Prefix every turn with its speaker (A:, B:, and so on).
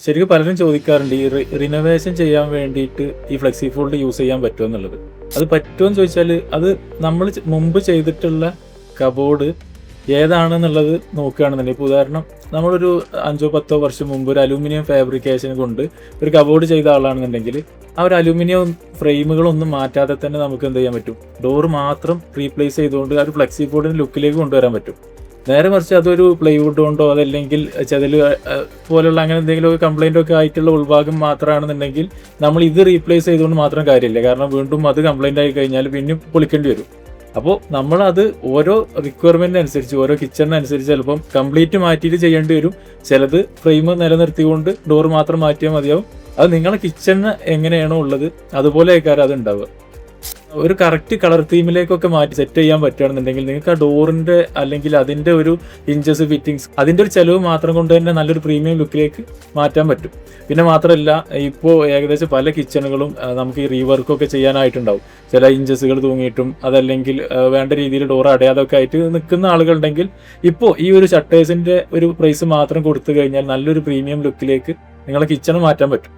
A: ശരിക്കും പലരും ചോദിക്കാറുണ്ട് ഈ റിനോവേഷൻ ചെയ്യാൻ വേണ്ടിയിട്ട് ഈ ഫ്ലെക്സി ഫോൾഡ് യൂസ് ചെയ്യാൻ പറ്റുമോ എന്നുള്ളത്. അത് പറ്റുമോ എന്ന് ചോദിച്ചാൽ അത് നമ്മൾ മുമ്പ് ചെയ്തിട്ടുള്ള കബോർഡ് ഏതാണെന്നുള്ളത് നോക്കുകയാണെന്നുണ്ടെങ്കിൽ, ഇപ്പോൾ ഉദാഹരണം നമ്മളൊരു 5-10 വർഷം മുമ്പ് ഒരു അലൂമിനിയം ഫാബ്രിക്കേഷൻ കൊണ്ട് ഒരു കബോർഡ് ചെയ്ത ആളാണെന്നുണ്ടെങ്കിൽ ആ ഒരു അലൂമിനിയം ഫ്രെയിമുകളൊന്നും മാറ്റാതെ തന്നെ നമുക്ക് എന്ത് ചെയ്യാൻ പറ്റും, ഡോറ് മാത്രം റീപ്ലേസ് ചെയ്തുകൊണ്ട് ആ ഒരു ഫ്ലെക്സി ഫോൾഡിൻ്റെ ലുക്കിലേക്ക് കൊണ്ടുവരാൻ പറ്റും. നേരെ മറിച്ച് അതൊരു പ്ലൈവുഡ് കൊണ്ടോ അതല്ലെങ്കിൽ ചെതല് പോലുള്ള അങ്ങനെ എന്തെങ്കിലും കംപ്ലൈൻ്റ് ഒക്കെ ആയിട്ടുള്ള ഉൾഭാഗം മാത്രമാണെന്നുണ്ടെങ്കിൽ നമ്മൾ ഇത് റീപ്ലേസ് ചെയ്തുകൊണ്ട് മാത്രം കാര്യമില്ല. കാരണം വീണ്ടും അത് കംപ്ലൈൻ്റ് ആയി കഴിഞ്ഞാൽ പിന്നെ പൊളിക്കേണ്ടി വരും. അപ്പോൾ നമ്മളത് ഓരോ റിക്വയർമെൻറ്റിനനുസരിച്ച് ഓരോ കിച്ചണിനനുസരിച്ച് ചിലപ്പം കംപ്ലീറ്റ് മാറ്റിയിട്ട് ചെയ്യേണ്ടി വരും. ചിലത് ഫ്രെയിം നിലനിർത്തിക്കൊണ്ട് ഡോർ മാത്രം മാറ്റിയാൽ മതിയാവും. അത് നിങ്ങളെ കിച്ചണിന് എങ്ങനെയാണോ ഉള്ളത് അതുപോലെ ആയിക്കാരം അത് ഉണ്ടാവുക. ഒരു കറക്റ്റ് കളർ തീമിലേക്കൊക്കെ മാറ്റി സെറ്റ് ചെയ്യാൻ പറ്റുകയാണെന്നുണ്ടെങ്കിൽ നിങ്ങൾക്ക് ആ ഡോറിൻ്റെ അല്ലെങ്കിൽ അതിൻ്റെ ഒരു ഇഞ്ചസ് ഫിറ്റിങ്സ് അതിൻ്റെ ഒരു ചിലവ് മാത്രം കൊണ്ട് തന്നെ നല്ലൊരു പ്രീമിയം ലുക്കിലേക്ക് മാറ്റാൻ പറ്റും. പിന്നെ മാത്രമല്ല, ഇപ്പോൾ ഏകദേശം പല കിച്ചണുകളും നമുക്ക് ഈ റീവർക്കൊക്കെ ചെയ്യാനായിട്ടുണ്ടാവും. ചില ഇഞ്ചസുകൾ തൂങ്ങിയിട്ടും അതല്ലെങ്കിൽ വേണ്ട രീതിയിൽ ഡോർ അടയാതൊക്കെ ആയിട്ട് നിൽക്കുന്ന ആളുകളുണ്ടെങ്കിൽ ഇപ്പോൾ ഈ ഒരു ഷട്ടേഴ്സിൻ്റെ ഒരു പ്രൈസ് മാത്രം കൊടുത്തു കഴിഞ്ഞാൽ നല്ലൊരു പ്രീമിയം ലുക്കിലേക്ക് നിങ്ങളെ കിച്ചൺ മാറ്റാൻ പറ്റും.